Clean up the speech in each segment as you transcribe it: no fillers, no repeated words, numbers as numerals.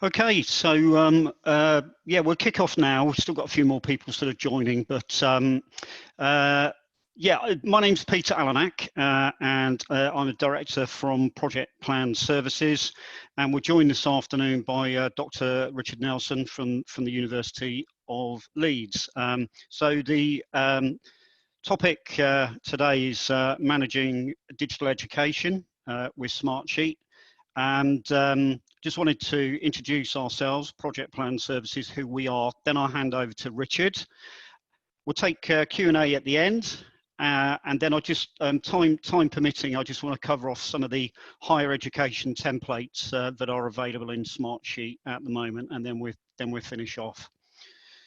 Okay, so yeah, we'll kick off now. We've still got a few more people sort of joining, but yeah, my name's Peter Alanak, and I'm a director from Project Plan Services, and we're joined this afternoon by Dr. Richard Nelson from the University of Leeds. So the topic today is managing digital education with Smartsheet. And just wanted to introduce ourselves, Project Plan Services, who we are. Then I'll hand over to Richard. We'll take Q&A at the end. And then I just, time permitting, I just want to cover off some of the higher education templates that are available in Smartsheet at the moment, and then we'll finish off.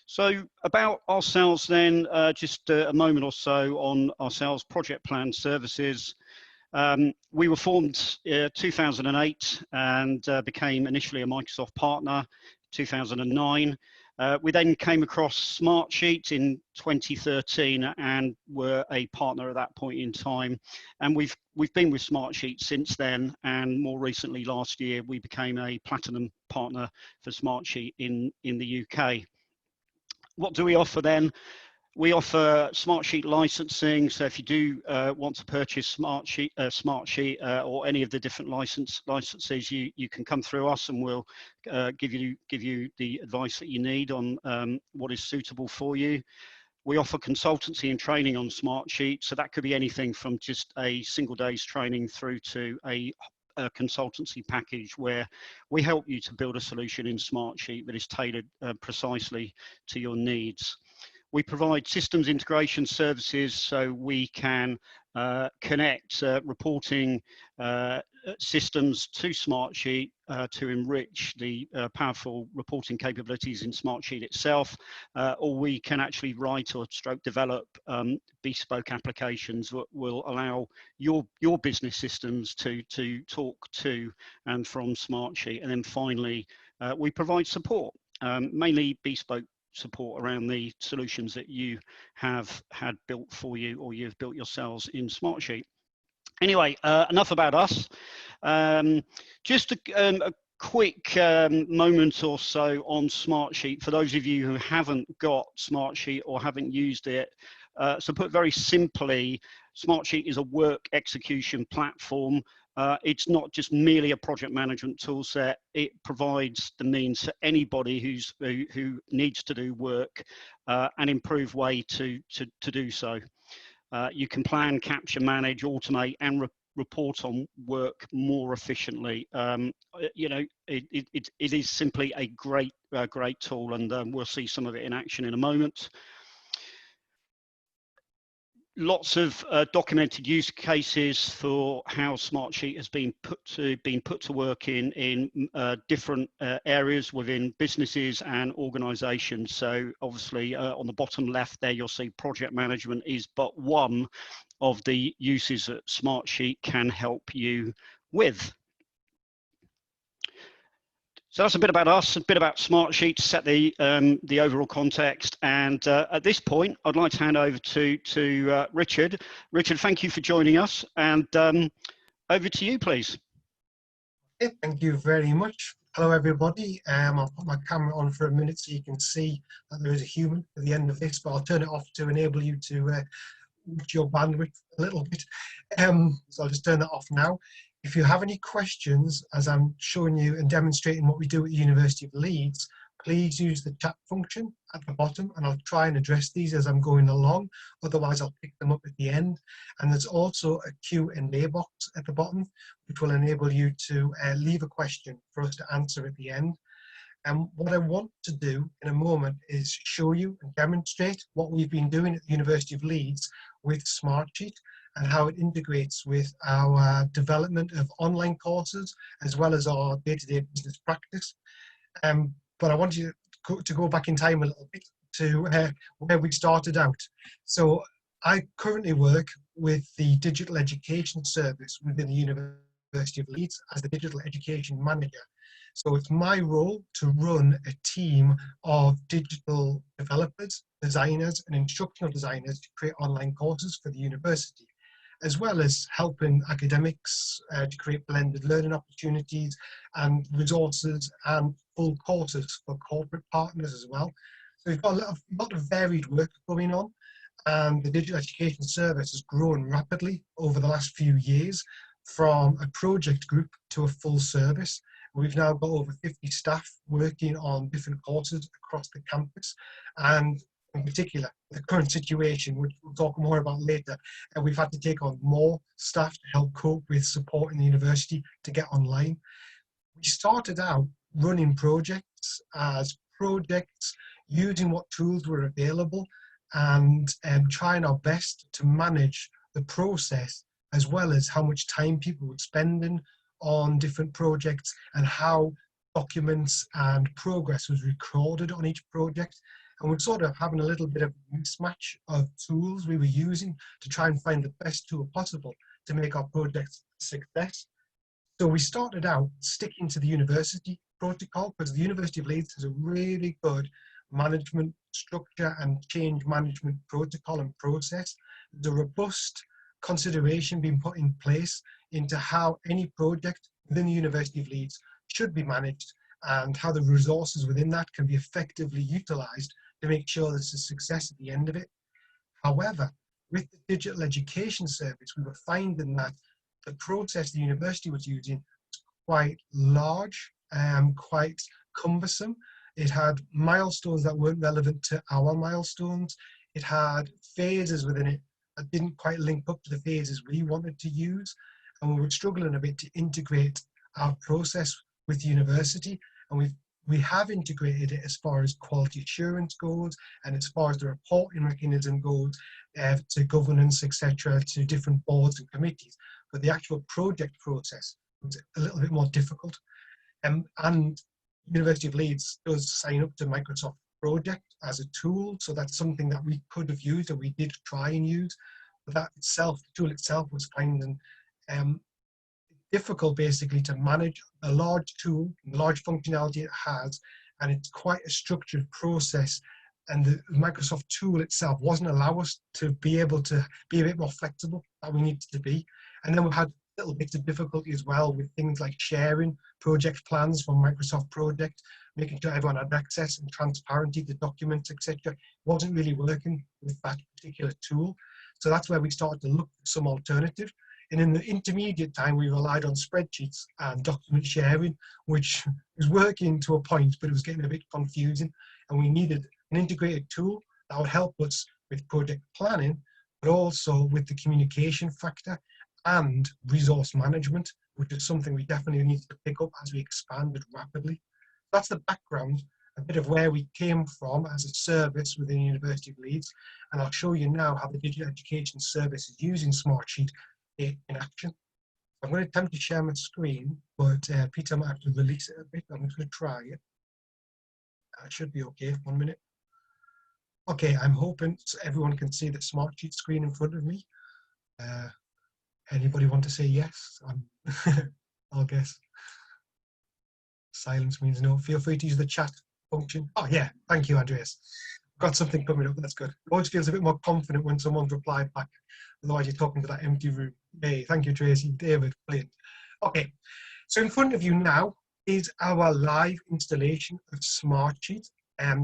So about ourselves then, just a moment or so on ourselves, Project Plan Services. We were formed 2008 and became initially a Microsoft partner 2009. We then came across Smartsheet in 2013 and were a partner at that point in time. And we've been with Smartsheet since then, and more recently last year we became a platinum partner for Smartsheet in the UK. What do we offer then? We offer Smartsheet licensing, so if you do want to purchase Smartsheet or any of the different licenses, you can come through us, and we'll give you the advice that you need on what is suitable for you. We offer consultancy and training on Smartsheet, so that could be anything from just a single day's training through to a consultancy package where we help you to build a solution in Smartsheet that is tailored precisely to your needs. We provide systems integration services, so we can connect reporting systems to Smartsheet to enrich the powerful reporting capabilities in Smartsheet itself, or we can actually write or develop bespoke applications that will allow your business systems to talk to and from Smartsheet. And then finally, we provide support, mainly bespoke support around the solutions that you have had built for you or you've built yourselves in Smartsheet. Anyway, enough about us. Just a quick moment or so on Smartsheet for those of you who haven't got Smartsheet or haven't used it. So put very simply, Smartsheet is a work execution platform. It's not just merely a project management tool set. It provides the means for anybody who needs to do work an improved way to do so. You can plan, capture, manage, automate, and report on work more efficiently. You know, it is simply a great tool, and we'll see some of it in action in a moment. Lots of documented use cases for how Smartsheet has been put to work in different areas within businesses and organisations. So obviously on the bottom left there, you'll see project management is but one of the uses that Smartsheet can help you with. So that's a bit about us, a bit about Smartsheet to set the overall context. And at this point, I'd like to hand over to Richard. Richard, thank you for joining us. And over to you, please. Okay, thank you very much. Hello, everybody. I'll put my camera on for a minute so you can see that there is a human at the end of this, but I'll turn it off to enable you to watch your bandwidth a little bit. So I'll just turn that off now. If you have any questions, as I'm showing you and demonstrating what we do at the University of Leeds, please use the chat function at the bottom, and I'll try and address these as I'm going along. Otherwise, I'll pick them up at the end. And there's also a Q&A box at the bottom, which will enable you to leave a question for us to answer at the end. And what I want to do in a moment is show you and demonstrate what we've been doing at the University of Leeds with Smartsheet and how it integrates with our development of online courses as well as our day-to-day business practice. But I want you to go back in time a little bit to where we started out. So I currently work with the digital education service within the University of Leeds as the digital education manager. So it's my role to run a team of digital developers, designers, and instructional designers to create online courses for the university. as well as helping academics to create blended learning opportunities and resources and full courses for corporate partners as well. So we've got a lot of varied work going on, and the digital education service has grown rapidly over the last few years from a project group to a full service. We've now got over 50 staff working on different courses across the campus, and in particular, the current situation, which we'll talk more about later, and we've had to take on more staff to help cope with supporting the university to get online. We started out running projects as projects, using what tools were available, and trying our best to manage the process, as well as how much time people were spending on different projects and how documents and progress was recorded on each project. And we're sort of having a little bit of a mismatch of tools we were using to try and find the best tool possible to make our projects a success. So we started out sticking to the university protocol, because the University of Leeds has a really good management structure and change management protocol and process. There's a robust consideration being put in place into how any project within the University of Leeds should be managed, and how the resources within that can be effectively utilised to make sure there's a success at the end of it. However, with the digital education service, we were finding that the process the university was using was quite large and quite cumbersome. It had milestones that weren't relevant to our milestones. It had phases within it that didn't quite link up to the phases we wanted to use. And we were struggling a bit to integrate our process with the university. And we have integrated it as far as quality assurance goes, and as far as the reporting mechanism goes, to governance, etc., to different boards and committees. But the actual project process was a little bit more difficult. And University of Leeds does sign up to Microsoft Project as a tool, so that's something that we could have used, or we did try and use. But that itself, the tool itself, was finding difficult basically to manage a large tool, the large functionality it has, and it's quite a structured process. And the Microsoft tool itself wasn't allow us to be able to be a bit more flexible that we needed to be. And then we had little bits of difficulty as well with things like sharing project plans from Microsoft Project, making sure everyone had access and transparency to documents, etc. Wasn't really working with that particular tool. So that's where we started to look for some alternative. And in the intermediate time, we relied on spreadsheets and document sharing, which was working to a point, but it was getting a bit confusing. And we needed an integrated tool that would help us with project planning, but also with the communication factor and resource management, which is something we definitely need to pick up as we expanded rapidly. That's the background, a bit of where we came from as a service within the University of Leeds. And I'll show you now how the digital education service is using Smartsheet in action. I'm going to attempt to share my screen, but Peter might have to release it a bit. I'm just going to try it. It should be okay. 1 minute. Okay, I'm hoping everyone can see the Smartsheet screen in front of me. Anybody want to say yes? I'll guess. Silence means no. Feel free to use the chat function. Oh yeah, thank you, Andreas. Got something coming up, that's good. It always feels a bit more confident when someone's replied back. Otherwise you're talking to that empty room. Hey, thank you, Tracy. David, brilliant. Okay, so in front of you now is our live installation of Smartsheet.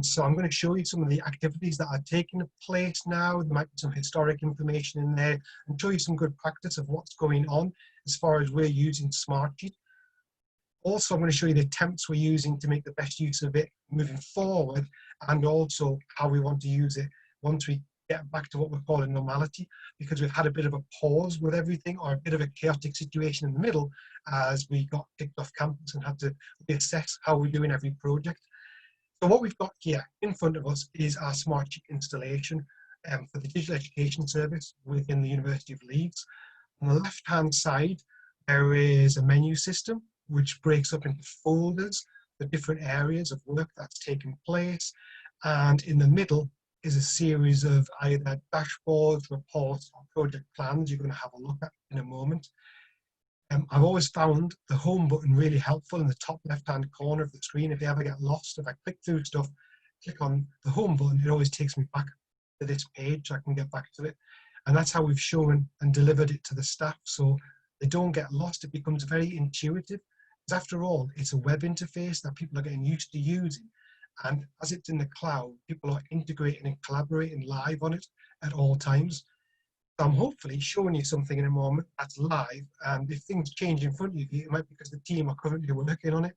So I'm going to show you some of the activities that are taking place now. There might be some historic information in there, and show you some good practice of what's going on as far as we're using Smartsheet. Also, I'm going to show you the attempts we're using to make the best use of it moving forward, and also how we want to use it once we get back to what we're calling normality, because we've had a bit of a pause with everything, or a bit of a chaotic situation in the middle as we got kicked off campus and had to reassess how we're doing every project. So what we've got here in front of us is our Smartsheet installation for the digital education service within the University of Leeds. On the left-hand side, there is a menu system which breaks up into folders, the different areas of work that's taken place. And in the middle is a series of either dashboards, reports, or project plans you're going to have a look at in a moment. I've always found the home button really helpful in the top left-hand corner of the screen. If you ever get lost, if I click through stuff, click on the home button, it always takes me back to this page so I can get back to it. And that's how we've shown and delivered it to the staff. So they don't get lost. It becomes very intuitive. Because after all, it's a web interface that people are getting used to using. And as it's in the cloud, people are integrating and collaborating live on it at all times. So I'm hopefully showing you something in a moment that's live. And if things change in front of you, it might be because the team are currently working on it.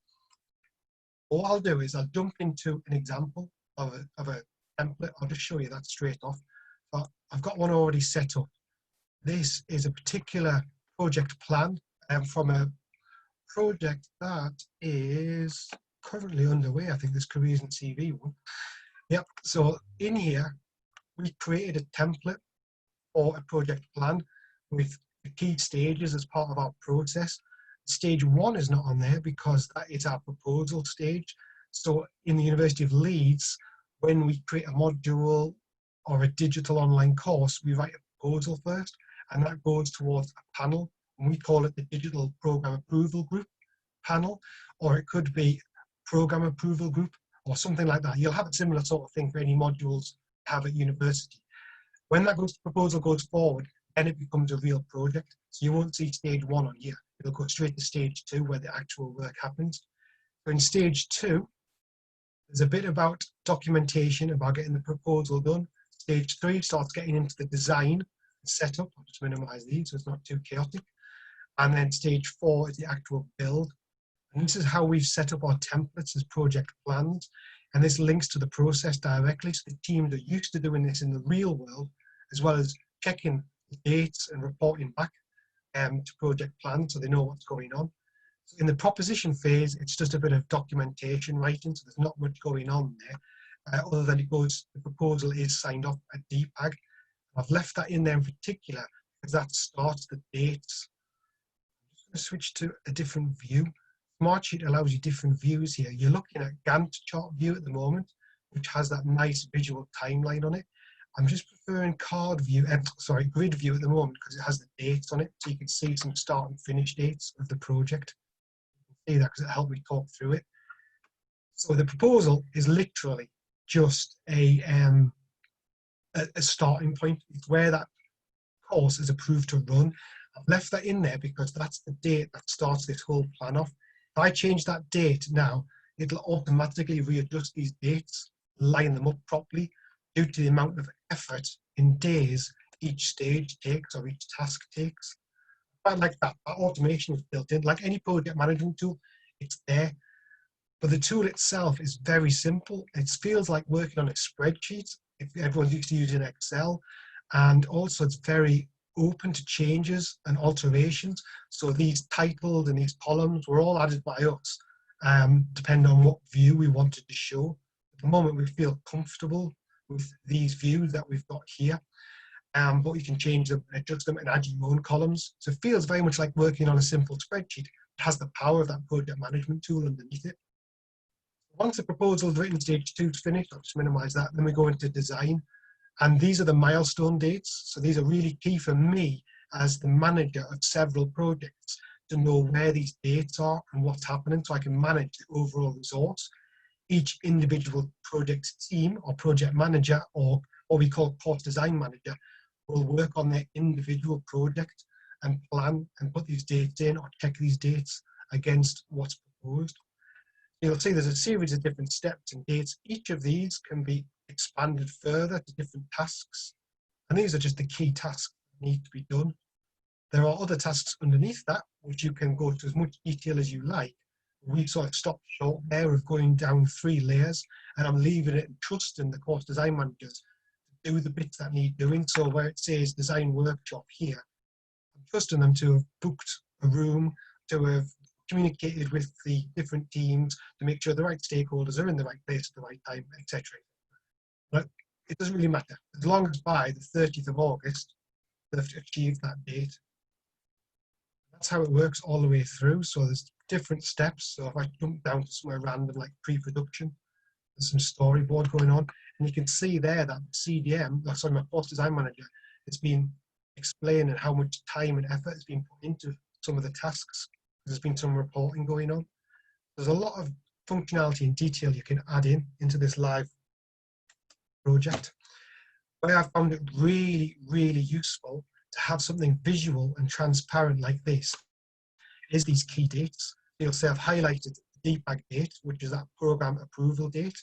What I'll do is I'll jump into an example of a template. I'll just show you that straight off. But I've got one already set up. This is a particular project plan from a project that is currently underway. I think this careers and CV one. Yep. So in here, we created a template or a project plan with the key stages as part of our process. Stage 1 is not on there because that is our proposal stage. So in the University of Leeds, when we create a module or a digital online course, we write a proposal first, and that goes towards a panel, and we call it the Digital Program Approval Group panel, or it could be Program Approval Group or something like that. You'll have a similar sort of thing for any modules you have at university. When that proposal goes forward, then it becomes a real project. So you won't see stage 1 on here. It'll go straight to stage 2 where the actual work happens. So in stage 2, there's a bit about documentation, about getting the proposal done. Stage 3 starts getting into the design and setup. I'll just minimize these so it's not too chaotic. And then stage 4 is the actual build. And this is how we've set up our templates as project plans. And this links to the process directly. So the teams are used to doing this in the real world, as well as checking the dates and reporting back to project plans so they know what's going on. So in the proposition phase, it's just a bit of documentation writing, so there's not much going on there, other than the proposal is signed off at DPAG. I've left that in there in particular because that starts the dates. I'm just going to switch to a different view. Smartsheet allows you different views here. You're looking at Gantt chart view at the moment, which has that nice visual timeline on it. I'm just preferring grid view at the moment because it has the dates on it, so you can see some start and finish dates of the project. You can see that because it helped me talk through it. So the proposal is literally just a starting point. It's where that course is approved to run. I've left that in there because that's the date that starts this whole plan off. If I change that date now, it'll automatically readjust these dates, line them up properly, due to the amount of effort in days each stage takes or each task takes. I like that. That automation is built in. Like any project management tool, it's there. But the tool itself is very simple. It feels like working on a spreadsheet if everyone's used to using Excel. And also it's very open to changes and alterations. So these titles and these columns were all added by us, depending on what view we wanted to show. At the moment, we feel comfortable with these views that we've got here, but you can change them, adjust them, and add your own columns. So it feels very much like working on a simple spreadsheet. It has the power of that project management tool underneath it. Once the proposal is written, stage 2 is finished. I'll just minimize that. Then we go into design. And these are the milestone dates. So these are really key for me as the manager of several projects to know where these dates are and what's happening so I can manage the overall resource. Each individual project team or project manager, or what we call course design manager, will work on their individual project and plan and put these dates in or check these dates against what's proposed. You'll see there's a series of different steps and dates. Each of these can be expanded further to different tasks. And these are just the key tasks that need to be done. There are other tasks underneath that, which you can go to as much detail as you like. We sort of stopped short there of going down 3 layers, and I'm leaving it and trusting the course design managers to do the bits that need doing. So where it says design workshop here, I'm trusting them to have booked a room, to have communicated with the different teams to make sure the right stakeholders are in the right place at the right time, etc. But it doesn't really matter. As long as by the 30th of August, they've achieved that date. That's how it works all the way through. So there's different steps. So if I jump down to somewhere random like pre-production, there's some storyboard going on. And you can see there that CDM, sorry, my course design manager, has been explaining how much time and effort has been put into some of the tasks. There's been some reporting going on. There's a lot of functionality and detail you can add into this live project. where I found it really, really useful to have something visual and transparent like this is these key dates. You'll see I've highlighted the DPAG date, which is that program approval date.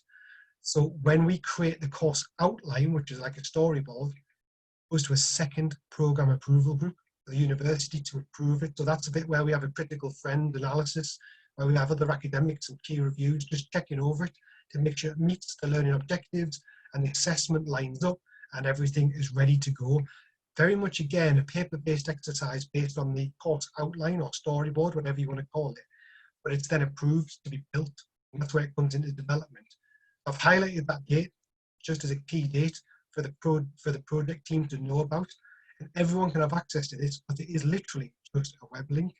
So when we create the course outline, which is like a storyboard, it goes to a second program approval group for the university to approve it. So that's a bit where we have a critical friend analysis, where we have other academics and peer reviews just checking over it to make sure it meets the learning objectives and the assessment lines up and everything is ready to go. Very much, again, a paper-based exercise based on the course outline or storyboard, whatever you want to call it, but it's then approved to be built, and that's where it comes into development. I've highlighted that date just as a key date for the project team to know about, and everyone can have access to this, but it is literally just a web link.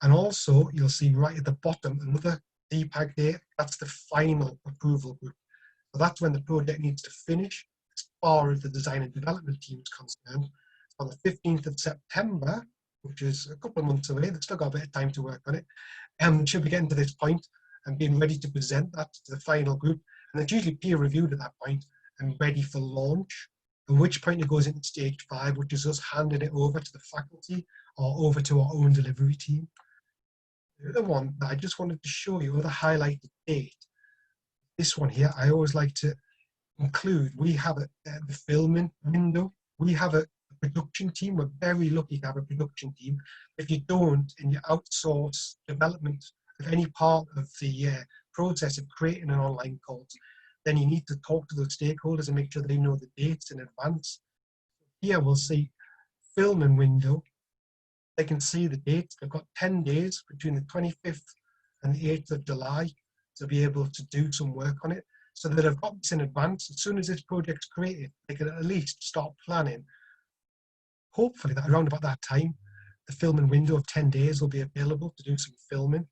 And also, you'll see right at the bottom another DPAG date. That's the final approval group. So that's when the project needs to finish as far as the design and development team is concerned. On the 15th of September, which is a couple of months away, they've still got a bit of time to work on it, and should be getting to this point and being ready to present that to the final group. And it's usually peer reviewed at that point and ready for launch, at which point it goes into stage 5, which is us handing it over to the faculty or over to our own delivery team. The other one that I just wanted to show you, the highlighted date, this one here, I always like to include. We have the filming window. We have a production team. We're very lucky to have a production team. If you don't, and you outsource development of any part of the process of creating an online course, then you need to talk to those stakeholders and make sure they know the dates in advance. Here we'll see filming window. They can see the dates. They've got 10 days between the 25th and the 8th of July to be able to do some work on it, so that they've got this in advance. As soon as this project's created, they can at least start planning. Hopefully that around about that time, the filming window of 10 days will be available to do some filming.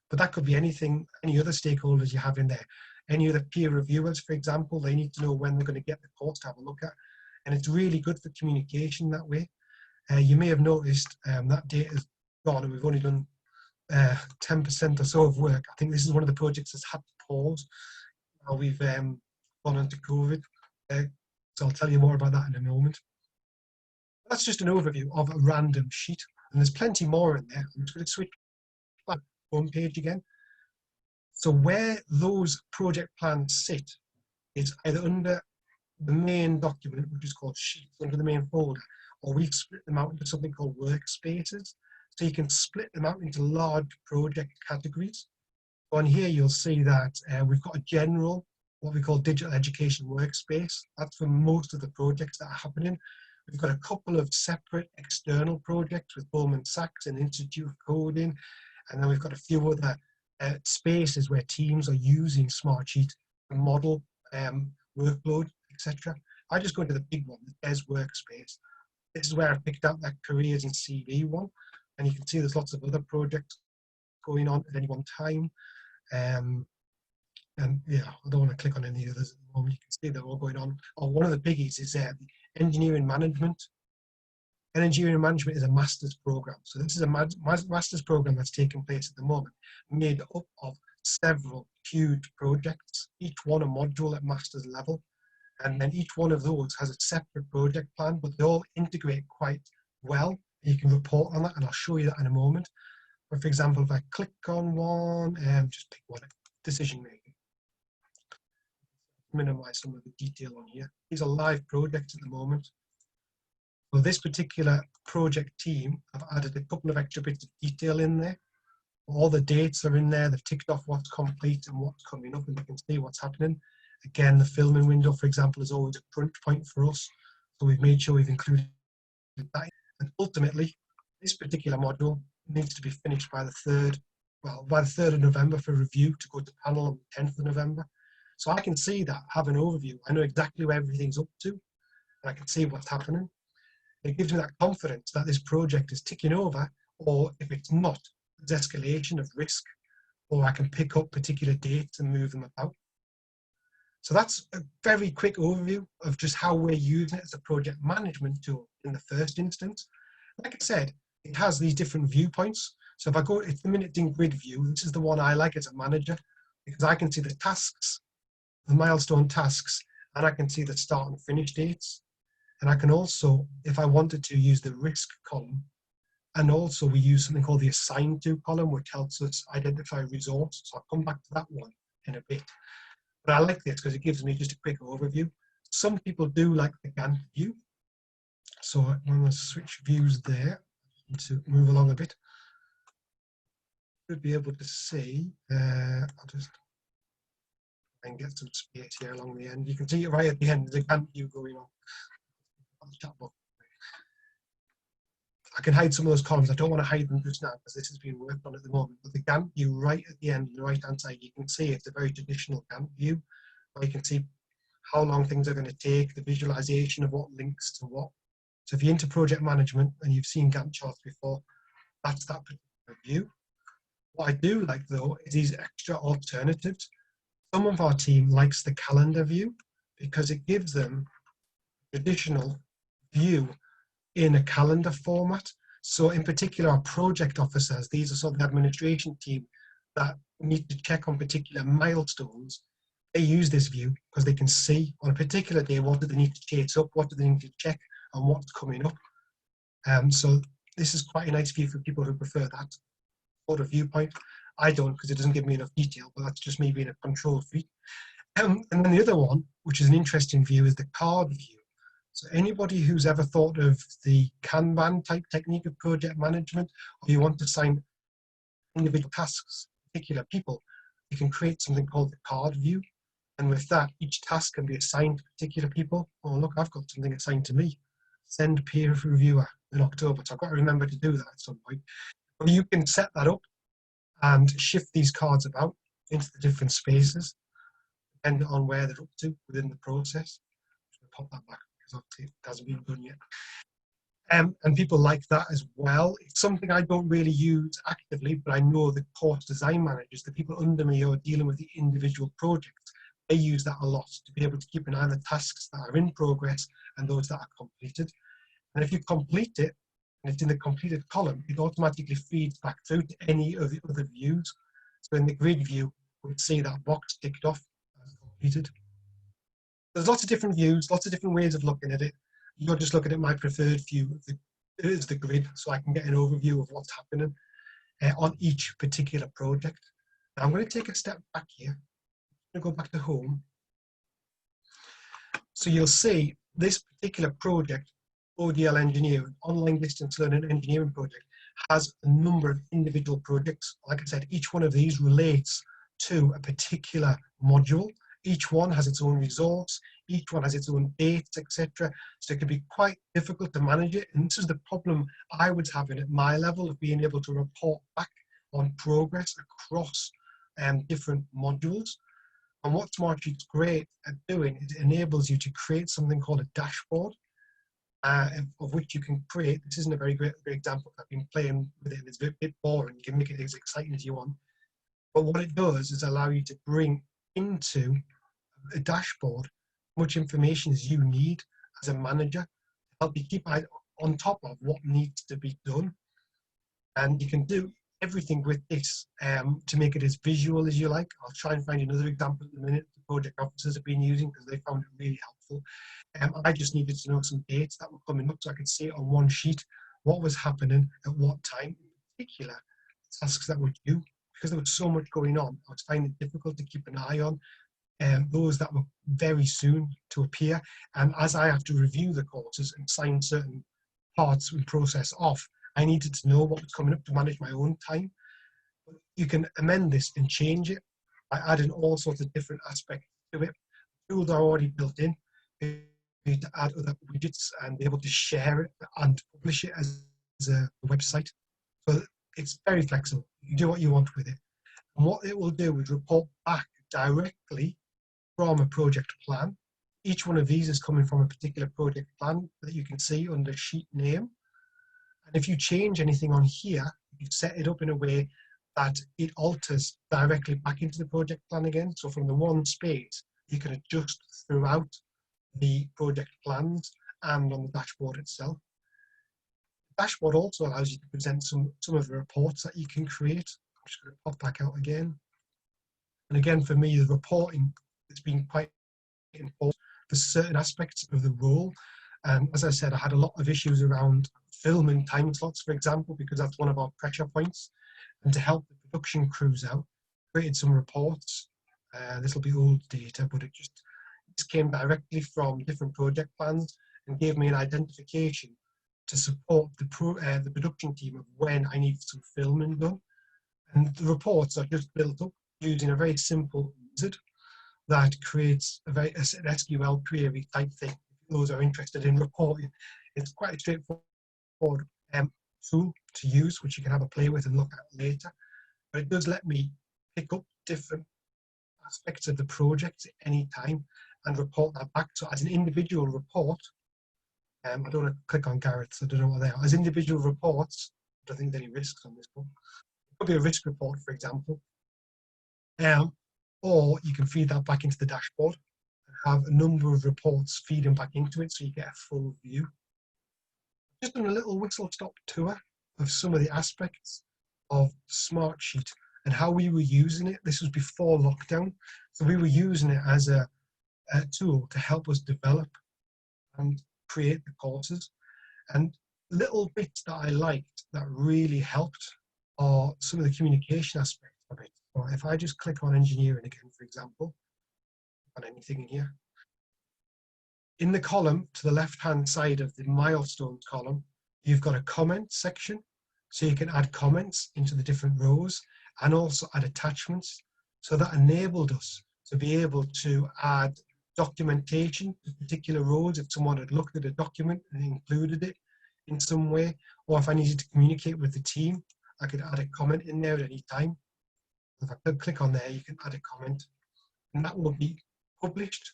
But that could be anything, any other stakeholders you have in there. Any other peer reviewers, for example, they need to know when they're going to get the course to have a look at. And it's really good for communication that way. You may have noticed that date is gone and we've only done 10% or so of work. I think this is one of the projects that's had to pause. Now we've gone into COVID. So I'll tell you more about that in a moment. That's just an overview of a random sheet. And there's plenty more in there. I'm just going to switch back to the home page again. So where those project plans sit is either under the main document, which is called Sheets, under the main folder, or we've split them out into something called workspaces. So you can split them out into large project categories. On here, you'll see that we've got a general, what we call digital education workspace. That's for most of the projects that are happening. We've got a couple of separate external projects with Goldman Sachs and Institute of Coding. And then we've got a few other spaces where teams are using Smartsheet to model workload, etc. I just go into the big one, the DES workspace. This is where I picked out that careers and CV one. And you can see there's lots of other projects going on at any one time. And yeah, I don't want to click on any others at the moment. You can see they're all going on. Oh, one of the biggies is the engineering management. And engineering management is a master's program. So this is a master's program that's taking place at the moment, made up of several huge projects, each one a module at master's level. And then each one of those has a separate project plan, but they all integrate quite well. You can report on that, and I'll show you that in a moment. But for example, if I click on one, just pick one, decision making. Minimize some of the detail on here. These are live projects at the moment. So this particular project team have added a couple of extra bits of detail in there. All the dates are in there. They've ticked off what's complete and what's coming up, and you can see what's happening. Again, the filming window, for example, is always a crunch point for us. So we've made sure we've included that. And ultimately, this particular module needs to be finished by the 3rd of November for review to go to panel on the 10th of November. So I can see that, have an overview. I know exactly where everything's up to, and I can see what's happening. It gives me that confidence that this project is ticking over, or if it's not, there's escalation of risk, or I can pick up particular dates and move them about. So that's a very quick overview of just how we're using it as a project management tool in the first instance. Like I said, it has these different viewpoints. So if I go, it's the minute in grid view. This is the one I like as a manager because I can see the tasks, the milestone tasks, and I can see the start and finish dates. And I can also, if I wanted to, use the risk column. And also we use something called the assigned to column, which helps us identify resource. So I'll come back to that one in a bit. But I like this because it gives me just a quick overview. Some people do like the Gantt view. So I'm going to switch views there to move along a bit. Should be able to see, I'll just try and get some space here along the end. You can see it right at the end, there's a Gantt view going on the chat box. I can hide some of those columns. I don't want to hide them just now because this is being worked on at the moment. But the Gantt view right at the end, on the right-hand side, you can see it's a very traditional Gantt view, where you can see how long things are going to take, the visualization of what links to what. So if you're into project management and you've seen Gantt charts before, that's that particular view. What I do like, though, is these extra alternatives. Some of our team likes the calendar view because it gives them traditional view in a calendar format. So in particular, our project officers, these are sort of the administration team that need to check on particular milestones. They use this view because they can see on a particular day what do they need to chase up, what do they need to check, and what's coming up. So this is quite a nice view for people who prefer that sort of viewpoint. I don't, because it doesn't give me enough detail, but that's just me being a control freak. And then the other one, which is an interesting view, is the card view. So anybody who's ever thought of the Kanban type technique of project management, or you want to assign individual tasks, particular people, you can create something called the card view. And with that, each task can be assigned to particular people. Oh, look, I've got something assigned to me. Send peer reviewer in October. So I've got to remember to do that at some point. But you can set that up and shift these cards about into the different spaces, depending on where they're up to within the process. I'm going to pop that back because obviously it hasn't been done yet. And people like that as well. It's something I don't really use actively, but I know the course design managers, the people under me who are dealing with the individual projects, they use that a lot to be able to keep an eye on the tasks that are in progress and those that are completed. And if you complete it, and it's in the completed column, it automatically feeds back through to any of the other views. So in the grid view, we'd see that box ticked off as completed. There's lots of different views, lots of different ways of looking at it. You're just looking at my preferred view is the grid, so I can get an overview of what's happening on each particular project. Now I'm going to take a step back here. I'm going to go back to home. So you'll see this particular project, ODL Engineering, Online Distance Learning Engineering project, has a number of individual projects. Like I said, each one of these relates to a particular module. Each one has its own resource, each one has its own dates, etc. So it can be quite difficult to manage it. And this is the problem I was having at my level of being able to report back on progress across different modules. And what Smartsheet's great at doing is it enables you to create something called a dashboard, of which you can create. This isn't a very great example. I've been playing with it and it's a bit boring. You can make it as exciting as you want. But what it does is allow you to bring into a dashboard much information as you need as a manager to help you keep on top of what needs to be done. And you can do everything with this to make it as visual as you like. I'll try and find another example in a minute the project officers have been using because they found it really helpful. I just needed to know some dates that were coming up so I could see it on one sheet, what was happening at what time, in particular tasks that were due. Because there was so much going on, I was finding it difficult to keep an eye on those that were very soon to appear. And as I have to review the courses and sign certain parts and process off, I needed to know what was coming up to manage my own time. You can amend this and change it by adding all sorts of different aspects to it. Tools are already built in. You need to add other widgets and be able to share it and publish it as a website. So it's very flexible. You do what you want with it. And what it will do is report back directly from a project plan. Each one of these is coming from a particular project plan that you can see under sheet name. And if you change anything on here, you set it up in a way that it alters directly back into the project plan again. So from the one space, you can adjust throughout the project plans and on the dashboard itself. The dashboard also allows you to present some of the reports that you can create. I'm just going to pop back out again. And again, for me, the reporting has been quite important for certain aspects of the role. As I said, I had a lot of issues around filming time slots, for example, because that's one of our pressure points. And to help the production crews out, created some reports. This will be old data, but it just came directly from different project plans and gave me an identification to support the production team of when I needed some filming done. And the reports are just built up using a very simple wizard that creates an SQL query type thing. If those are interested in reporting, it's quite a straightforward tool to use, which you can have a play with and look at later. But it does let me pick up different aspects of the project at any time and report that back. So as an individual report, I don't want to click on Garrett, so I don't know what they are. As individual reports, I don't think there's any risks on this one. It could be a risk report, for example. Or you can feed that back into the dashboard and have a number of reports feeding back into it so you get a full view. Just done a little whistle-stop tour of some of the aspects of Smartsheet and how we were using it. This was before lockdown. So we were using it as a tool to help us develop and create the courses. And little bits that I liked that really helped are some of the communication aspects of it. So if I just click on engineering again, for example, on anything in here, in the column to the left-hand side of the milestones column, you've got a comment section. So you can add comments into the different rows and also add attachments. So that enabled us to be able to add documentation to particular rows if someone had looked at a document and included it in some way, or if I needed to communicate with the team, I could add a comment in there at any time. If I click on there, you can add a comment, and that will be published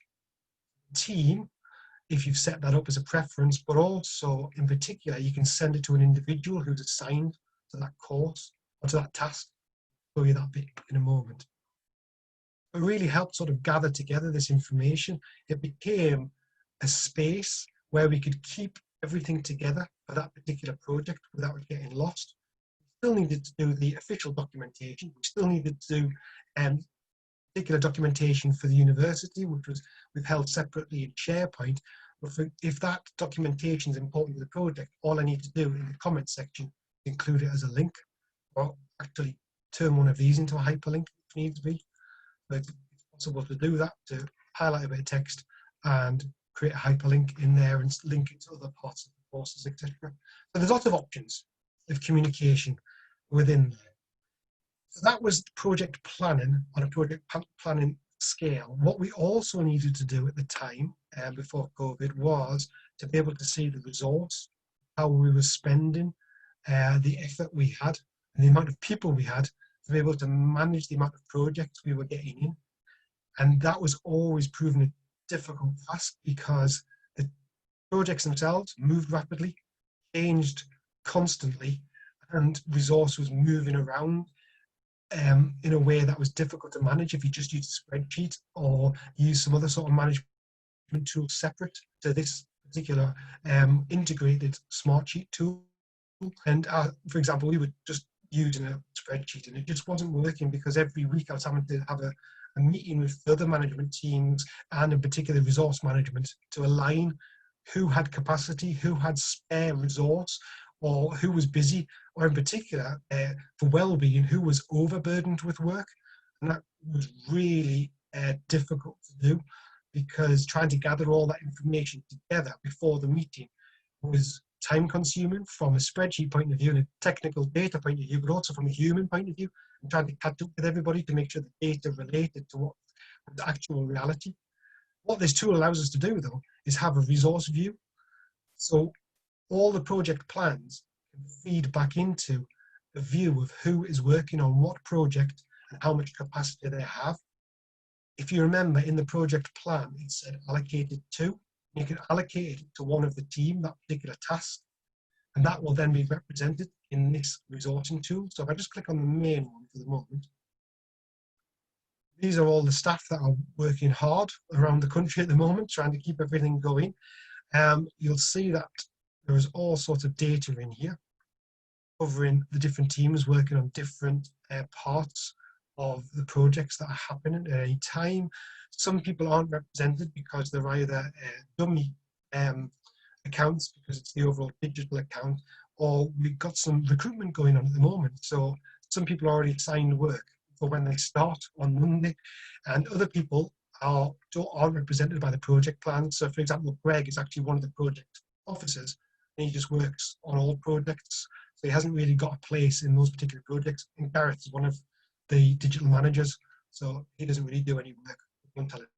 team if you've set that up as a preference, but also in particular, you can send it to an individual who's assigned to that course or to that task. I'll show you that bit in a moment. It really helped sort of gather together this information. It became a space where we could keep everything together for that particular project without it getting lost. We still needed to do the official documentation. We still needed to do particular documentation for the university, which was we've held separately in SharePoint. But if that documentation is important to the project, all I need to do in the comment section is include it as a link, or actually turn one of these into a hyperlink if needs be. But it's possible to do that, to highlight a bit of text and create a hyperlink in there and link it to other parts of the courses, etc. So there's lots of options of communication within there. So that was project planning on a project planning scale. What we also needed to do at the time before COVID was to be able to see the resource, how we were spending, the effort we had, and the amount of people we had to be able to manage the amount of projects we were getting in. And that was always proven a difficult task because the projects themselves moved rapidly, changed constantly, and resource was moving around in a way that was difficult to manage if you just use a spreadsheet or use some other sort of management tool separate to this particular integrated Smartsheet tool. And for example, we were just using a spreadsheet and it just wasn't working because every week I was having to have a meeting with other management teams and in particular resource management to align who had capacity, who had spare resource, or who was busy, or in particular, for well-being, who was overburdened with work. And that was really difficult to do because trying to gather all that information together before the meeting was time-consuming from a spreadsheet point of view and a technical data point of view, but also from a human point of view, and trying to catch up with everybody to make sure the data related to what the actual reality. What this tool allows us to do, though, is have a resource view. So all the project plans can feed back into a view of who is working on what project and how much capacity they have. If you remember in the project plan, it said allocated to. You can allocate it to one of the team, that particular task, and that will then be represented in this resourcing tool. So if I just click on the main one for the moment, these are all the staff that are working hard around the country at the moment, trying to keep everything going. You'll see that there is all sorts of data in here, covering the different teams working on different parts of the projects that are happening at any time. Some people aren't represented because they're either dummy accounts, because it's the overall digital account, or we've got some recruitment going on at the moment. So some people already signed work for when they start on Monday, and other people aren't represented by the project plan. So for example, Greg is actually one of the project officers, and he just works on all projects. So he hasn't really got a place in those particular projects. And Gareth is one of the digital managers, so he doesn't really do any work until it.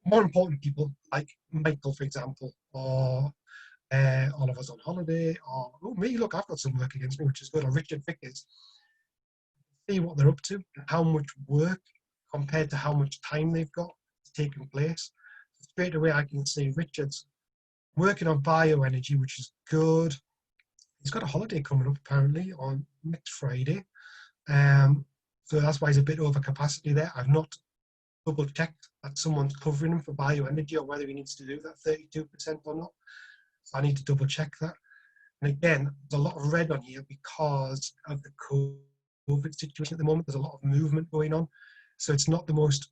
More important people like Michael, for example, or Oliver's on holiday, or oh, me, look, I've got some work against me, which is good, or Richard Vickers, see what they're up to, and how much work compared to how much time they've got taking place. Straight away, I can see Richard's working on bioenergy, which is good. He's got a holiday coming up apparently on next Friday. So that's why he's a bit over capacity there. I've not double checked that someone's covering him for bioenergy or whether he needs to do that 32% or not. So I need to double check that. And again, there's a lot of red on here because of the COVID situation at the moment. There's a lot of movement going on. So it's not the most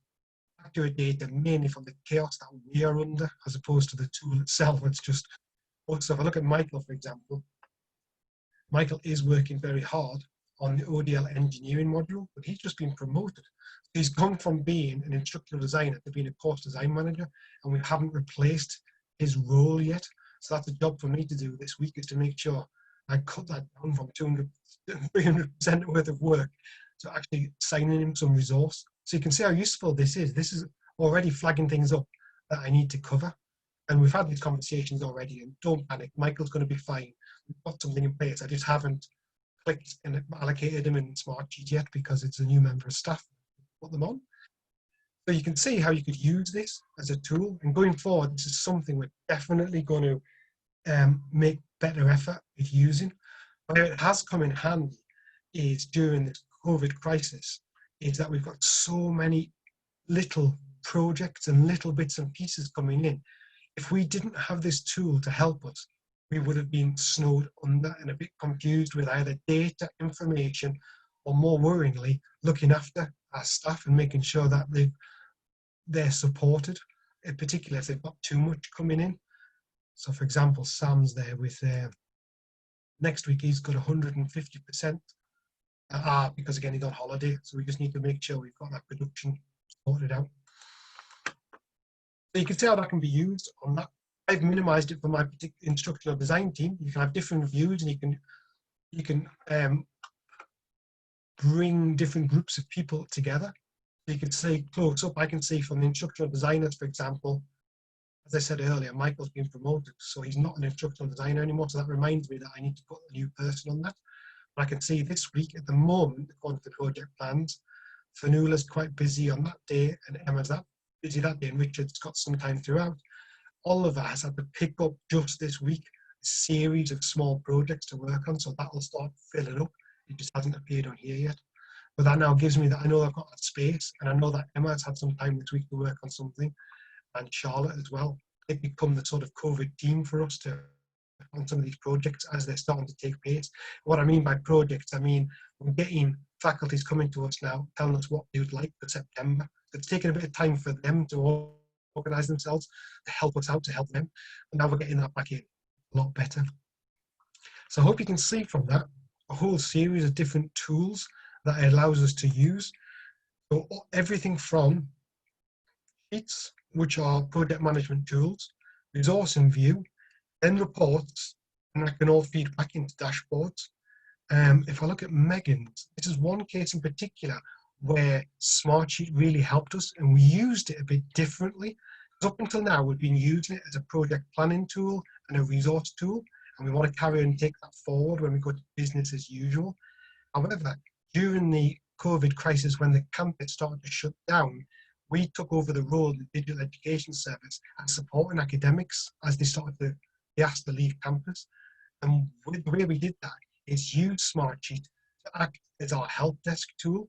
accurate data, mainly from the chaos that we are under, as opposed to the tool itself. It's just, so if I look at Michael, for example, Michael is working very hard on the ODL engineering module, but he's just been promoted. He's gone from being an instructional designer to being a course design manager, and we haven't replaced his role yet. So that's a job for me to do this week, is to make sure I cut that down from 200, 300% worth of work to actually signing him some resource. So you can see how useful this is. This is already flagging things up that I need to cover. And we've had these conversations already, and don't panic, Michael's going to be fine. We've got something in place. I just haven't clicked and allocated him in Smartsheet yet because it's a new member of staff. Put them on. So you can see how you could use this as a tool. And going forward, this is something we're definitely going to make better effort at using. Where it has come in handy is during this COVID crisis, is that we've got so many little projects and little bits and pieces coming in. If we didn't have this tool to help us, we would have been snowed under and a bit confused with either data, information, or more worryingly, looking after our staff and making sure that they're supported, in particular if they've got too much coming in. So for example, Sam's there with, next week he's got 150%, because again, he's on holiday, so we just need to make sure we've got that production sorted out. So you can see how that can be used on that. I've minimized it for my particular instructional design team. You can have different views, and you can bring different groups of people together. So you can see close up, I can see from the instructional designers, for example, as I said earlier, Michael's been promoted, so he's not an instructional designer anymore. So that reminds me that I need to put a new person on that. But I can see this week at the moment, according to the project plans, Fanula's quite busy on that day, and Emma's busy that day, and Richard's got some time throughout. Oliver has had to pick up just this week a series of small projects to work on, so that'll start filling up. It just hasn't appeared on here yet. But that now gives me that I know I've got that space, and I know that Emma's had some time this week to work on something, and Charlotte as well. They've become the sort of COVID team for us to on some of these projects as they're starting to take place. What I mean by projects, I mean we're getting faculties coming to us now telling us what they would like for September. It's taken a bit of time for them to organise themselves to help us out, to help them. And now we're getting that back in a lot better. So I hope you can see from that a whole series of different tools that it allows us to use. So everything from sheets, which are project management tools, resource and view, then reports, and that can all feed back into dashboards. If I look at Megan's, this is one case in particular where Smartsheet really helped us, and we used it a bit differently. Because up until now, we've been using it as a project planning tool and a resource tool, and we want to carry and take that forward when we go to business as usual. However, during the COVID crisis, when the campus started to shut down, we took over the role of the digital education service and supporting academics as they started to be asked to leave campus. And the way we did that is use Smartsheet to act as our help desk tool.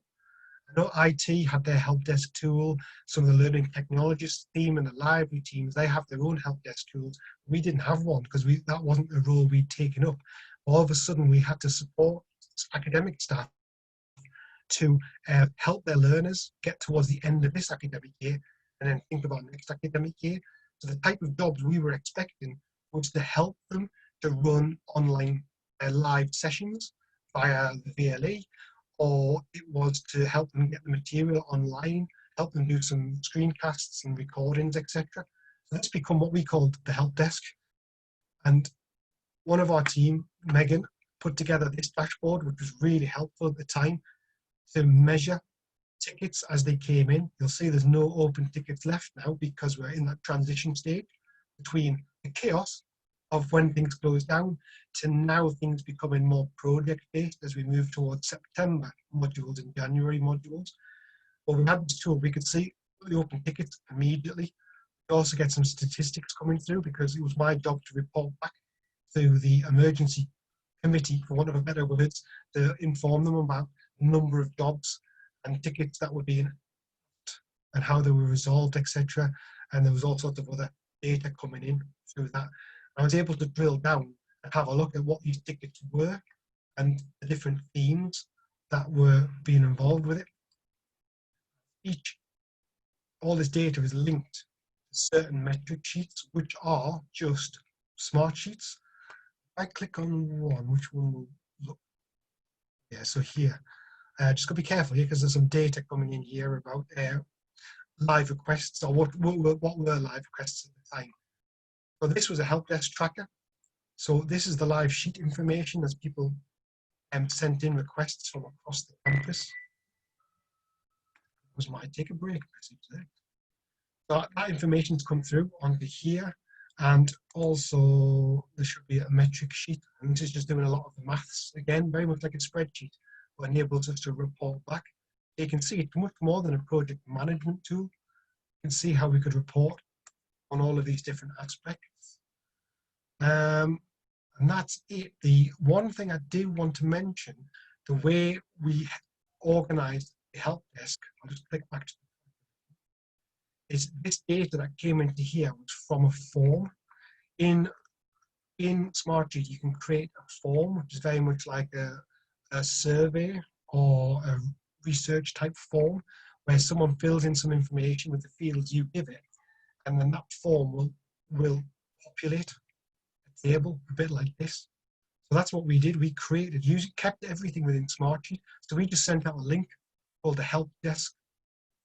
I know IT had their help desk tool, some of the learning technologists team and the library teams, they have their own help desk tools. We didn't have one because that wasn't the role we'd taken up. All of a sudden we had to support academic staff to help their learners get towards the end of this academic year and then think about next academic year. So the type of jobs we were expecting was to help them to run online live sessions via the VLE, or it was to help them get the material online, help them do some screencasts and recordings, etc. So that's become what we called the help desk. And one of our team, Megan, put together this dashboard, which was really helpful at the time to measure tickets as they came in. You'll see there's no open tickets left now because we're in that transition stage between the chaos of when things close down to now things becoming more project-based as we move towards September modules and January modules. Well, we had this tool, we could see the open tickets immediately. We also get some statistics coming through because it was my job to report back to the emergency committee, for want of a better words, to inform them about the number of jobs and tickets that were being and how they were resolved, etc. And there was all sorts of other data coming in through that. I was able to drill down and have a look at what these tickets were and the different themes that were being involved with it. All this data is linked to certain metric sheets, which are just Smartsheets. If I click on one, which one will look? Yeah, so here. Just got to be careful here because there's some data coming in here about live requests, or what were live requests at the time. So this was a help desk tracker. So this is the live sheet information as people sent in requests from across the campus. Was my take a break message there. So that information's come through onto here, and also there should be a metric sheet. And this is just doing a lot of the maths again, very much like a spreadsheet, but enables us to report back. You can see it's much more than a project management tool. You can see how we could report on all of these different aspects. And that's it. The one thing I do want to mention, the way we organized the help desk, I'll just click back to is this data that came into here was from a form. In Smartsheet, you can create a form, which is very much like a survey or a research type form, where someone fills in some information with the fields you give it, and then that form will populate a table a bit like this. So that's what we did. We created, kept everything within Smartsheet. So we just sent out a link called the help desk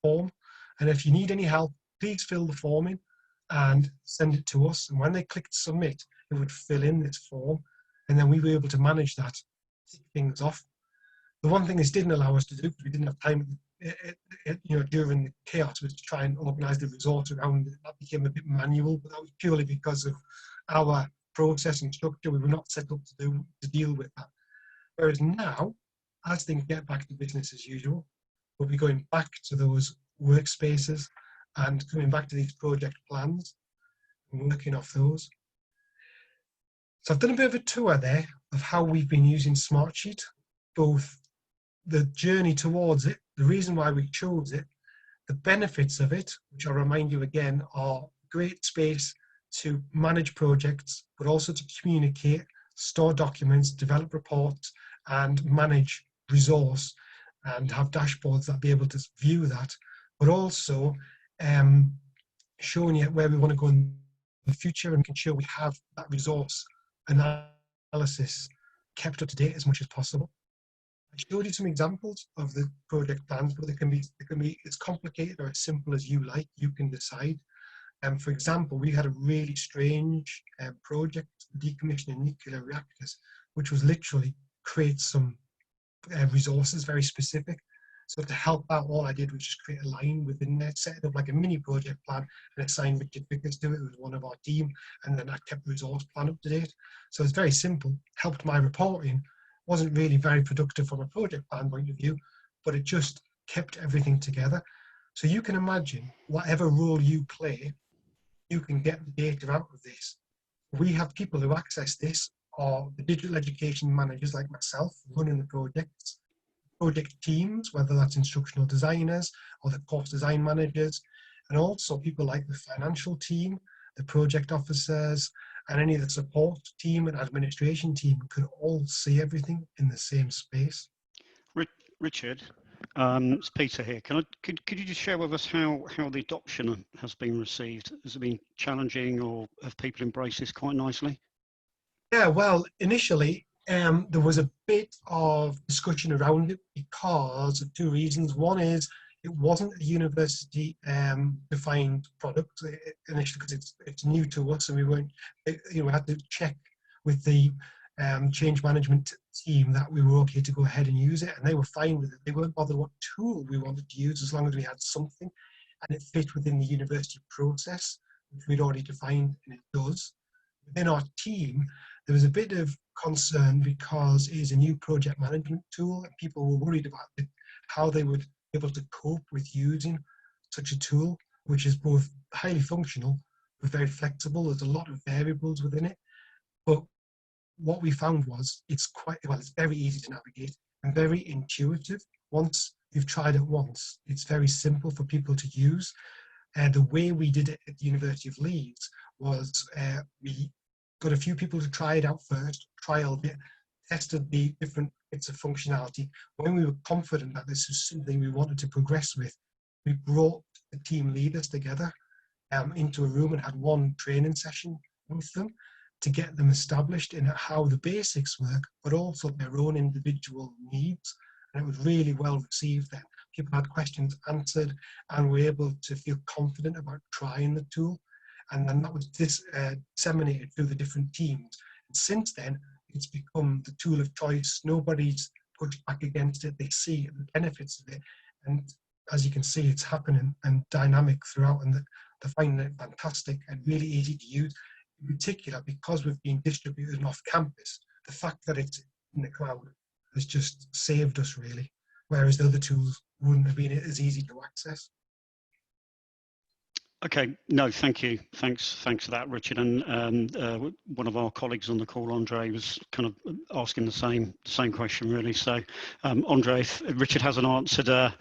form. And if you need any help, please fill the form in and send it to us. And when they clicked submit, it would fill in this form. And then we were able to manage that, tick things off. The one thing this didn't allow us to do, because we didn't have time, during the chaos, was to try and organize the resource around it. That became a bit manual, but that was purely because of our process and structure. We were not set up to deal with that. Whereas now, as things get back to business as usual, we'll be going back to those workspaces and coming back to these project plans and working off those. So I've done a bit of a tour there of how we've been using Smartsheet, both the journey towards it, the reason why we chose it, the benefits of it, which I'll remind you again are great space to manage projects, but also to communicate, store documents, develop reports, and manage resource, and have dashboards that be able to view that, but also showing you where we want to go in the future and making sure we have that resource analysis kept up to date as much as possible. I showed you some examples of the project plans, but they can be as complicated or as simple as you like. You can decide. For example, we had a really strange project, decommissioning nuclear reactors, which was literally create some resources, very specific. So to help out, all I did was just create a line within there, set it up like a mini project plan, and assign Richard Vickers to it. It was one of our team, and then I kept the resource plan up to date. So it's very simple, helped my reporting. Wasn't really very productive from a project plan point of view, but it just kept everything together. So you can imagine whatever role you play, you can get the data out of this. We have people who access this, or the digital education managers like myself running the projects, project teams, whether that's instructional designers or the course design managers, and also people like the financial team, the project officers, and any of the support team and administration team can all see everything in the same space. Richard, It's Peter here. Could you just share with us how the adoption has been received? Has it been challenging, or have people embraced this quite nicely? Yeah, well, initially there was a bit of discussion around it because of two reasons. One is it wasn't a university defined product initially because it's new to us, and we weren't, we had to check with the change management team that we were okay to go ahead and use it, and they were fine with it. They weren't bothered what tool we wanted to use as long as we had something and it fit within the university process, which we'd already defined, and it does. Within our team, there was a bit of concern because it is a new project management tool, and people were worried about how they would be able to cope with using such a tool, which is both highly functional but very flexible. There's a lot of variables within it. But what we found was it's very easy to navigate and very intuitive. Once you've tried it once, it's very simple for people to use. The way we did it at the University of Leeds was we got a few people to try it out first, trialed it, tested the different bits of functionality. When we were confident that this was something we wanted to progress with, we brought the team leaders together into a room and had one training session with them to get them established in how the basics work, but also their own individual needs. And it was really well received then. People had questions answered and were able to feel confident about trying the tool. And then that was disseminated through the different teams. And since then, it's become the tool of choice. Nobody's pushed back against it. They see the benefits of it. And as you can see, it's happening and dynamic throughout, and they're finding it fantastic and really easy to use. In particular, because we've been distributed off campus, the fact that it's in the cloud has just saved us really, whereas the other tools wouldn't have been as easy to access. Okay, no, thank you. Thanks for that, Richard. And one of our colleagues on the call, Andre, was kind of asking the same question, really. So, Andre, if Richard hasn't answered to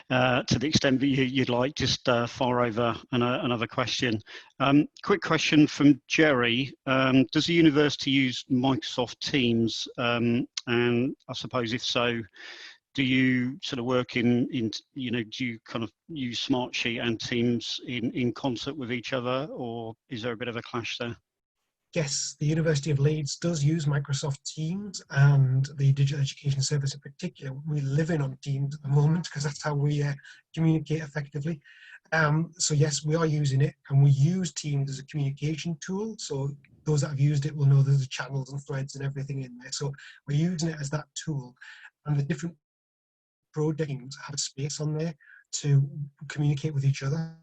the extent that you'd like, just fire over another question. Quick question from Jerry. Does the university use Microsoft Teams? And I suppose if so, do you sort of work do you kind of use Smartsheet and Teams in concert with each other, or is there a bit of a clash there? Yes, the University of Leeds does use Microsoft Teams, and the Digital Education Service in particular. We live in on Teams at the moment because that's how we communicate effectively. So yes, we are using it, and we use Teams as a communication tool. So those that have used it will know there's the channels and threads and everything in there. So we're using it as that tool, and the different project teams have a space on there to communicate with each other.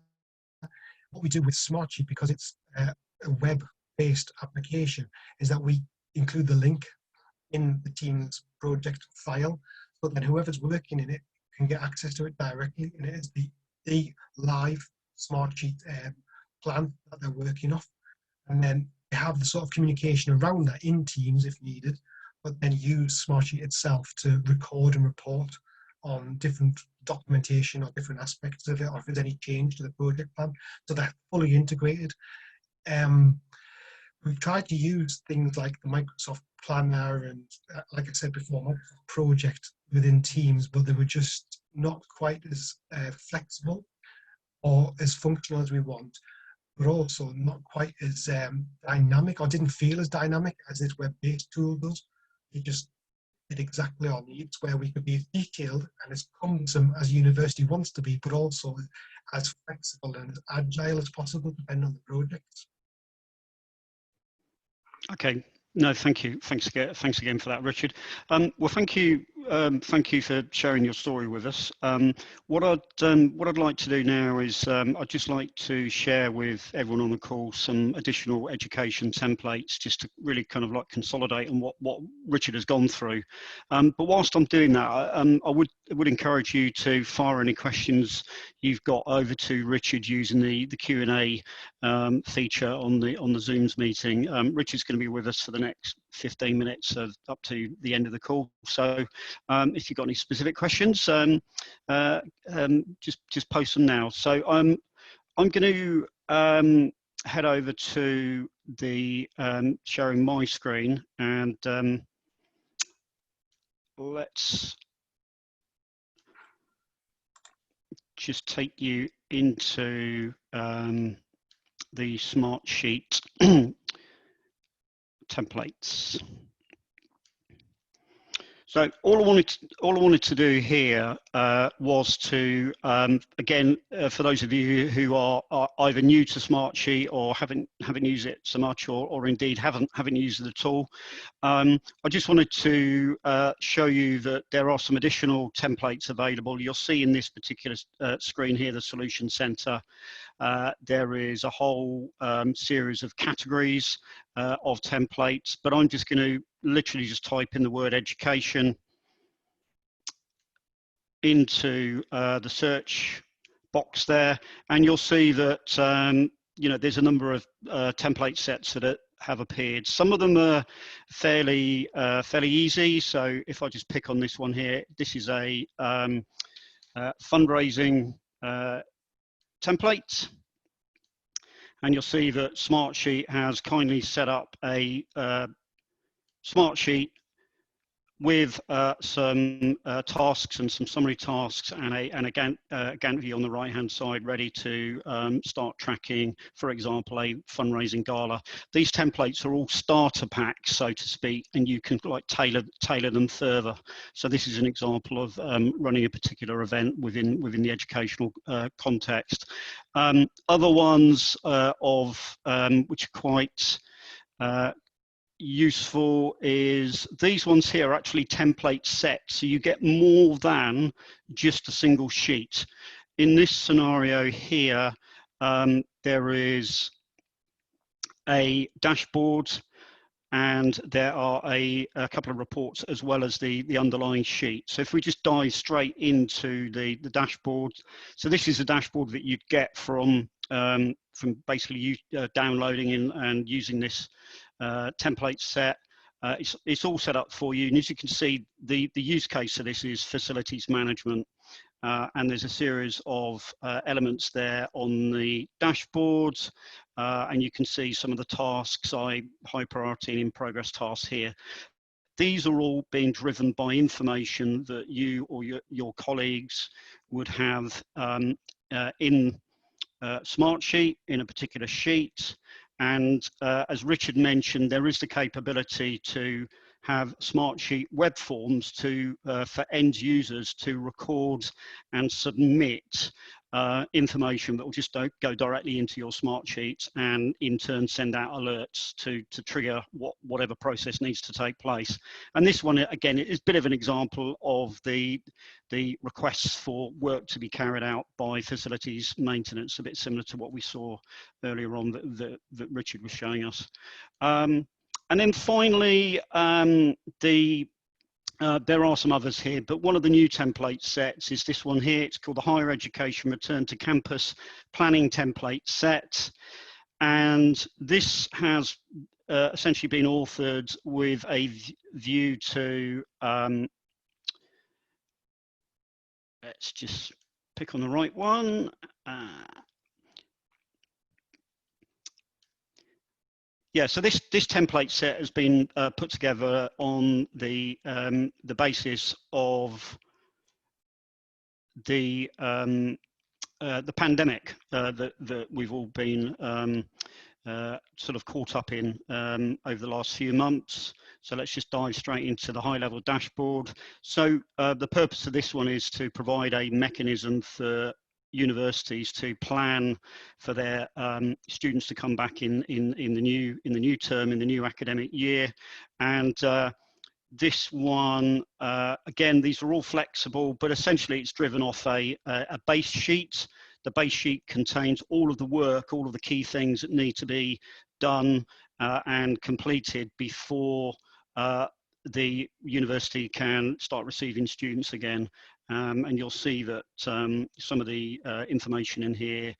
What we do with Smartsheet, because it's a web-based application, is that we include the link in the Teams project file, so that whoever's working in it can get access to it directly, and it is the live Smartsheet plan that they're working off. And then they have the sort of communication around that in Teams if needed, but then use Smartsheet itself to record and report on different documentation or different aspects of it, or if there's any change to the project plan. So they're fully integrated. We've tried to use things like the Microsoft Planner and, like I said before, Microsoft Project within Teams, but they were just not quite as flexible or as functional as we want, but also not quite as dynamic, or didn't feel as dynamic as this web-based tool does. It just did exactly our needs, where we could be as detailed and as cumbersome as university wants to be, but also as flexible and as agile as possible, depending on the project. Okay. No, thank you. Thanks again for that, Richard. Well, thank you for sharing your story with us. What I'd like to do now is I'd just like to share with everyone on the call some additional education templates, just to really kind of like consolidate on what Richard has gone through. But whilst I'm doing that, I would encourage you to fire any questions you've got over to Richard using the Q&A feature on the Zoom's meeting. Richard's going to be with us for the next 15 minutes up to the end of the call. So if you've got any specific questions, just post them now. So I'm going to head over to the sharing my screen, and let's just take you into the Smartsheet templates. So all I wanted to do here was to again, for those of you who are either new to Smartsheet or haven't used it so much, or indeed haven't used it at all, I just wanted to show you that there are some additional templates available. You'll see in this particular screen here, the Solution Center. There is a whole series of categories of templates, but I'm just going to literally just type in the word education into the search box there, and you'll see that you know, there's a number of template sets that have appeared. Some of them are fairly easy. So if I just pick on this one here, this is a fundraising template. And you'll see that Smartsheet has kindly set up a Smartsheet with some tasks and some summary tasks, and a Gantt view on the right hand side, ready to start tracking, for example, a fundraising gala. These templates are all starter packs, so to speak, and you can like tailor them further. So this is an example of running a particular event within the educational context. Other ones which are quite useful is these ones here are actually template sets, so you get more than just a single sheet. In this scenario here, there is a dashboard and there are a couple of reports as well as the underlying sheet. So if we just dive straight into the dashboard, so this is a dashboard that you'd get from basically you downloading and using this template set. It's all set up for you, and as you can see, the use case of this is facilities management, and there's a series of elements there on the dashboard, and you can see some of the tasks, high priority and in progress tasks here. These are all being driven by information that you or your colleagues would have in Smartsheet, in a particular sheet. And as Richard mentioned, there is the capability to have Smartsheet web forms for end users to record and submit information that will just go directly into your Smartsheet, and in turn send out alerts to trigger whatever process needs to take place. And this one, again, is a bit of an example of the requests for work to be carried out by facilities maintenance, a bit similar to what we saw earlier on that Richard was showing us. And then finally, there are some others here, but one of the new template sets is this one here. It's called the Higher Education Return to Campus Planning Template Set. And this has essentially been authored with a view to, let's just pick on the right one. Yeah, so this template set has been put together on the basis of the pandemic that we've all been sort of caught up in over the last few months. So let's just dive straight into the high-level dashboard. So the purpose of this one is to provide a mechanism for universities to plan for their students to come back in the new term, in the new academic year. And this one, again, these are all flexible, but essentially it's driven off a base sheet. The base sheet contains all of the work, all of the key things that need to be done and completed before the university can start receiving students again. And you'll see that some of the information in here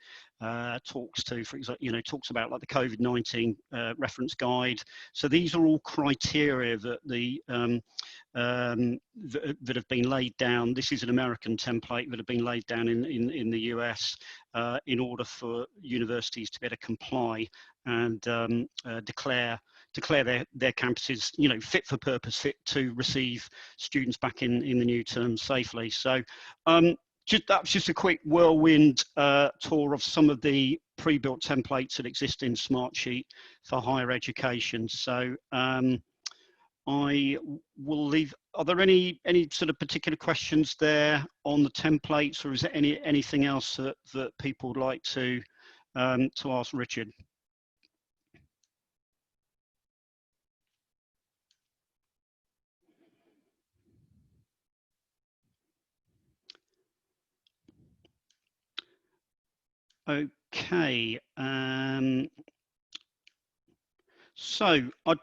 talks to, for example, talks about like the COVID-19 reference guide. So these are all criteria that that have been laid down. This is an American template that have been laid down in the US in order for universities to be able to comply and declare their campuses, fit for purpose, fit to receive students back in the new term safely. So that was just a quick whirlwind tour of some of the pre-built templates that exist in Smartsheet for higher education. So I will leave. Are there any sort of particular questions there on the templates, or is there anything else that people would like to ask Richard? Okay. So I'd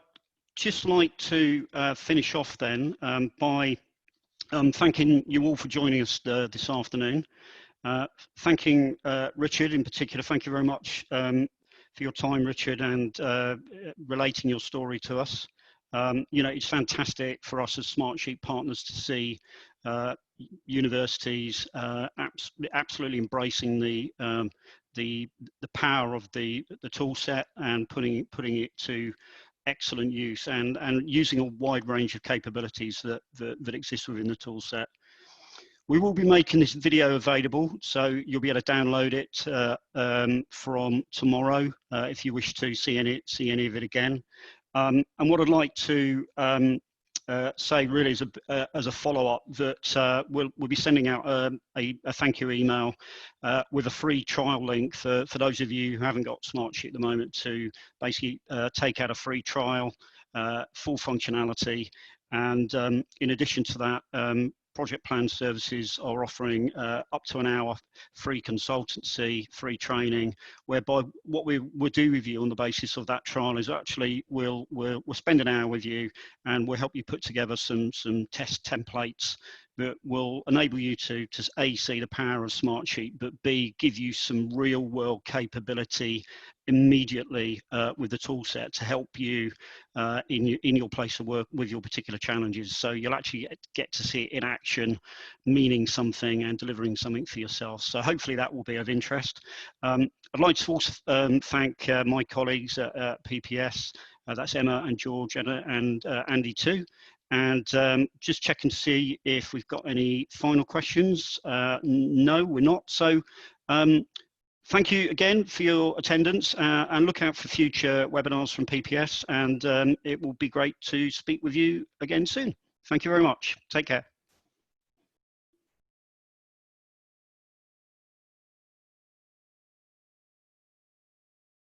just like to finish off then by thanking you all for joining us this afternoon. Thanking Richard in particular. Thank you very much for your time, Richard, and relating your story to us. You know, it's fantastic for us as Smartsheet partners to see universities absolutely embracing the power of the tool set and putting it to excellent use, and using a wide range of capabilities that exist within the tool set. We will be making this video available, so you'll be able to download it from tomorrow if you wish to see any of it again. And what I'd like to say really as a follow-up that we'll be sending out a thank you email with a free trial link for those of you who haven't got Smartsheet at the moment to basically take out a free trial, full functionality. And in addition to that, Project Plan Services are offering up to an hour free consultancy, free training, whereby what we will do with you on the basis of that trial is actually we'll spend an hour with you and we'll help you put together some test templates that will enable you to A, see the power of Smartsheet, but B, give you some real world capability immediately with the tool set to help you in your place of work with your particular challenges. So you'll actually get to see it in action, meaning something and delivering something for yourself. So hopefully that will be of interest. I'd like to also thank my colleagues at PPS, that's Emma and George and Andy too. And just checking to see if we've got any final questions. No, we're not. So thank you again for your attendance and look out for future webinars from PPS, and it will be great to speak with you again soon. Thank you very much. Take care.